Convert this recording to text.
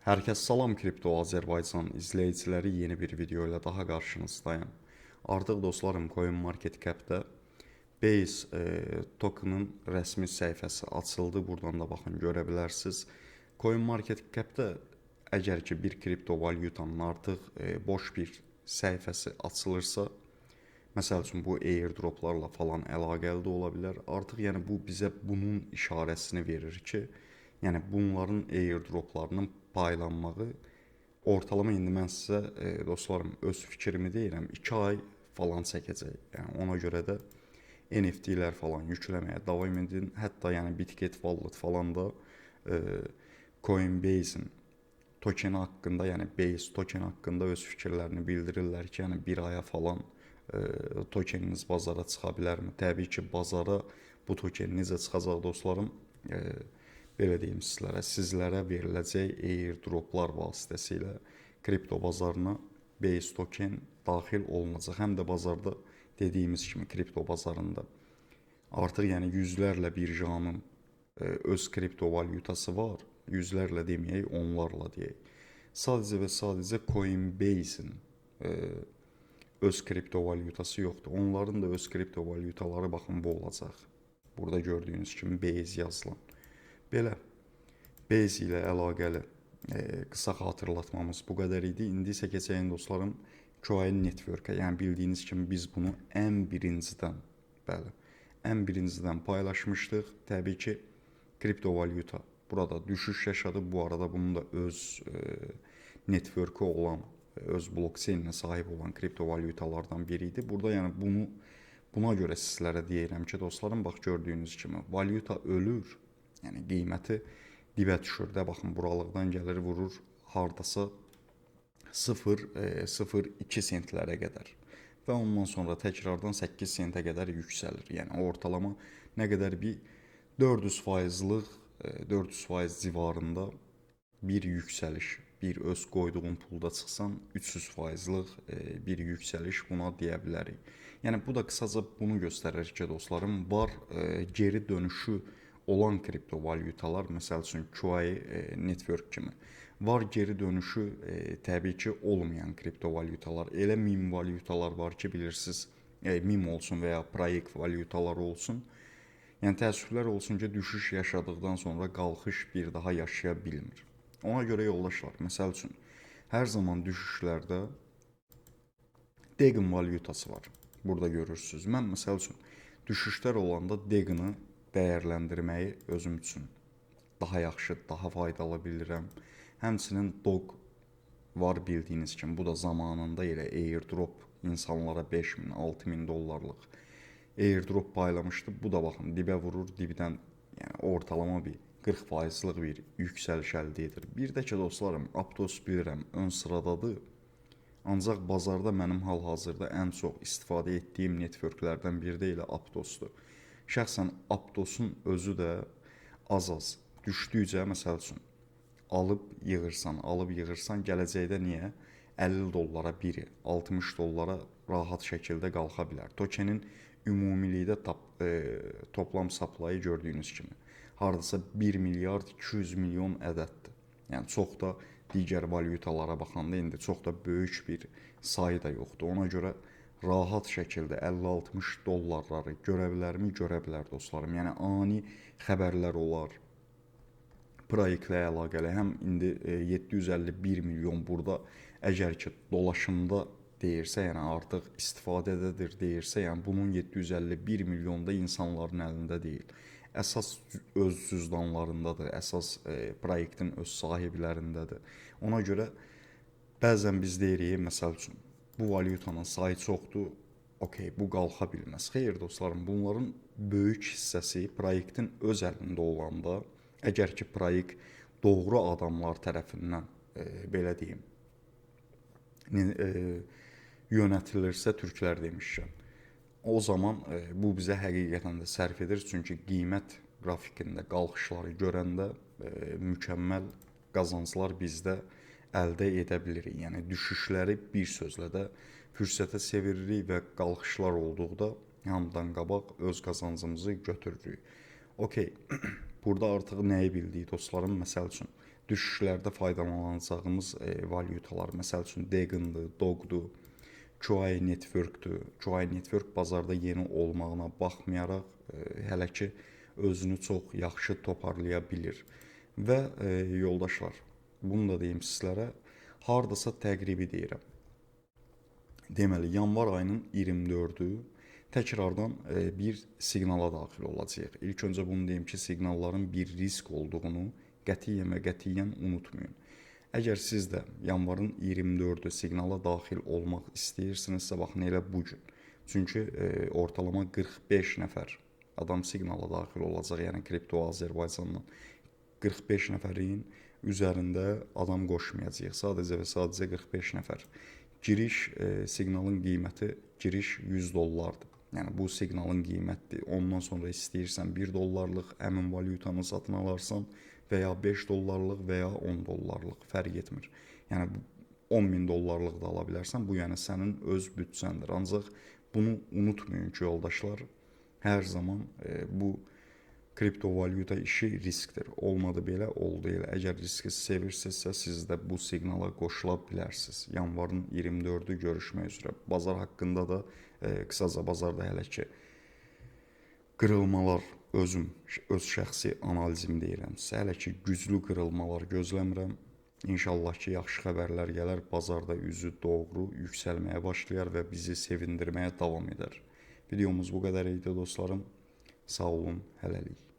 Herkes salam Kripto Azərbaycan izləyiciləri yeni bir video ilə daha qarşınızdayım. Artıq dostlarım CoinMarketCap-də Base token'ın rəsmi səhifəsi açıldı. Buradan da baxın görə bilərsiniz. CoinMarketCap-də əgər ki bir kripto valyutanın artıq boş bir səhifəsi açılırsa, məsəl üçün bu airdroplarla falan əlaqəli də ola bilər. Artıq yəni bu bizə bunun işarəsini verir ki, yəni bunların airdroplarının paylanmağı ortalama indi mən sizə dostlarım öz fikrimi deyirəm 2 ay falan çəkəcək. Yəni ona görə də NFT-lər falan yükləməyə davam edin. Hətta yəni Bitget Wallet falan da Coinbase'in tokeni haqqında, yəni Base tokeni haqqında öz fikirlərini bildirirlər ki, yəni bir aya falan tokeniniz bazara çıxa bilərmi? Təbii ki, bazara bu token necə çıxacaq dostlarım? Belə deyim sizlərə veriləcək airdroplar vasitəsilə kripto bazarına Base token daxil olunacaq. Həm də bazarda dediyimiz kimi kripto bazarında artıq yəni yüzlərlə birjanın öz kripto valyutası var. Yüzlərlə deməyək, onlarla deyək. Sadəcə və sadəcə Coinbase'in öz kripto valyutası yoxdur. Onların da öz kripto valyutaları baxın bu olacaq. Burada gördüyünüz kimi Base yazılan. Belə Base ilə əlaqəli qısa xatırlatmamız bu qədər idi. İndi isə keçəyim dostlarım Coin Network-ə. Yəni bildiyiniz kimi biz bunu ən birincidən paylaşmışdıq. Təbii ki, kripto valyuta burada düşüş yaşadı. Bu arada bunun da öz network-ü olan, öz blockchain-ə sahib olan kripto valyutalardan biri idi. Burada yəni buna görə sizlərə deyirəm ki, dostlarım, bax gördüyünüz kimi valyuta ölür. Yəni qiyməti dibə düşür də, baxın buralıqdan gəlir vurur hardasa 0,02 sentlərə qədər və ondan sonra təkrardan 8 sentə qədər yüksəlir. Yəni ortalama nə qədər bir 400% civarında bir yüksəliş, bir öz qoyduğun pulda çıxsan 300%-lıq bir yüksəliş buna deyə bilərik. Yəni bu da qısaca bunu göstərir ki, dostlarım, var geri dönüşü olan kripto valyutalar, məsəl üçün QI Network kimi. Var geri dönüşü təbii ki olmayan kripto valyutalar. Elə meme valyutalar var ki, bilirsiniz, meme olsun və ya proyekt valyutalar olsun. Yəni təəssüflər olsun ki, düşüş yaşadıqdan sonra qalxış bir daha yaşaya bilmir. Ona görə yoldaşlar, məsəl üçün hər zaman düşüşlərdə Degen valyutası var. Burada görürsünüz. Mən məsəl üçün düşüşlər olanda Degen'ı dəyərləndirməyi özüm üçün daha yaxşı, daha faydalı bilirəm. Həmçinin Dog var bildiyiniz kimi. Bu da zamanında elə airdrop insanlara 5.000, 6.000 dollarlıq airdrop paylamışdı. Bu da baxın dibə vurur, dibdən yəni ortalama bir 40%'lıq bir yüksəliş əldə edir. Bir də ki dostlarım, Aptos bilirəm ön sıradadır. Ancaq bazarda mənim hal-hazırda ən çox istifadə etdiyim networklərdən biri də elə Aptosdur. Şəxsən Aptosun özü də az-az düşdükcə, məsəl üçün alıb yığırsan, gələcəkdə niyə 50 dollara biri, 60 dollara rahat şəkildə qalxa bilər. Tokenin ümumilikdə toplam supply gördüyünüz kimi hardasa 1 milyard 200 milyon ədəddir. Yəni çox da digər valyutalara baxanda indi çox da böyük bir sayı da yoxdur. Ona görə rahat şəkildə 50-60 dollarları görə bilərmi? Görə bilər dostlarım. Yəni ani xəbərlər olar. Proyektlə əlaqəli həm indi 751 milyon burada əgər ki dolaşımda deyirsə, yəni artıq istifadədədir deyirsə, yəni bunun 751 milyon da insanların əlində deyil. Əsas öz cüzdanlarındadır, əsas proyektin öz sahiblərindədir. Ona görə bəzən biz deyirik, məsəl üçün, bu valyutanın sayı çoxdur, okey, bu qalxa bilməz. Xeyr dostlarım, bunların böyük hissəsi proyektin öz əlində olanda, əgər ki proyekt doğru adamlar tərəfindən, belə deyim, yönətilirsə, türklər demişkən, o zaman bu bizə həqiqətən də sərf edir. Çünki qiymət qrafikində qalxışları görəndə mükəmməl qazanclar bizdə əldə edə bilirik. Yəni düşüşləri bir sözlə də fürsətə çeviririk və qalxışlar olduqda hamıdan qabaq öz qazancımızı götürürük. Okey, burada artıq nəyi bildik dostlarım? Məsəl üçün düşüşlərdə faydalanacağımız valyutalar, məsəl üçün Degen'dır, Dog'dur, QI Network-dür. QI Network bazarda yeni olmağına baxmayaraq hələ ki özünü çox yaxşı toparlaya bilir. Və yoldaşlar, bunu da deyim sizlərə, hardasa təqribi deyirəm. Deməli, yanvar ayının 24-ü təkrardan bir siqnala daxil olacaq. İlk öncə bunu deyim ki, siqnalların bir risk olduğunu qətiyyən və qətiyyən unutmayın. Əgər siz də yanvarın 24-ü siqnala daxil olmaq istəyirsinizsə, baxın elə bugün. Çünki ortalama 45 nəfər adam siqnala daxil olacaq, yəni Kripto Azərbaycandan 45 nəfərin üzərində adam qoşmayacaq. Sadəcə və sadəcə 45 nəfər. Giriş siqnalın qiyməti giriş $100-dır. Yəni bu siqnalın qiymətidir. Ondan sonra istəyirsən $1 həmin valyutanı satın alarsan və ya $5 və ya $10 fərq etmir. Yəni $10.000 da ala bilərsən. Bu yəni sənin öz büdcəndir. Ancaq bunu unutmayın ki, yoldaşlar, hər zaman bu kriptovalyuta işi riskdir. Olmadı belə, oldu elə. Əgər riski sevirsinizsə, siz də bu siqnala qoşula bilərsiniz. Yanvarın 24-ü görüşmək üzrə. Bazar haqqında da qısaca bazarda hələ ki qırılmalar öz şəxsi analizim deyirəm. Hələ ki güclü qırılmalar gözləmirəm. İnşallah ki yaxşı xəbərlər gələr, bazarda üzü doğru yüksəlməyə başlayar və bizi sevindirməyə davam edər. Videomuz bu qədər idi dostlarım. Sağ olun, hələlik.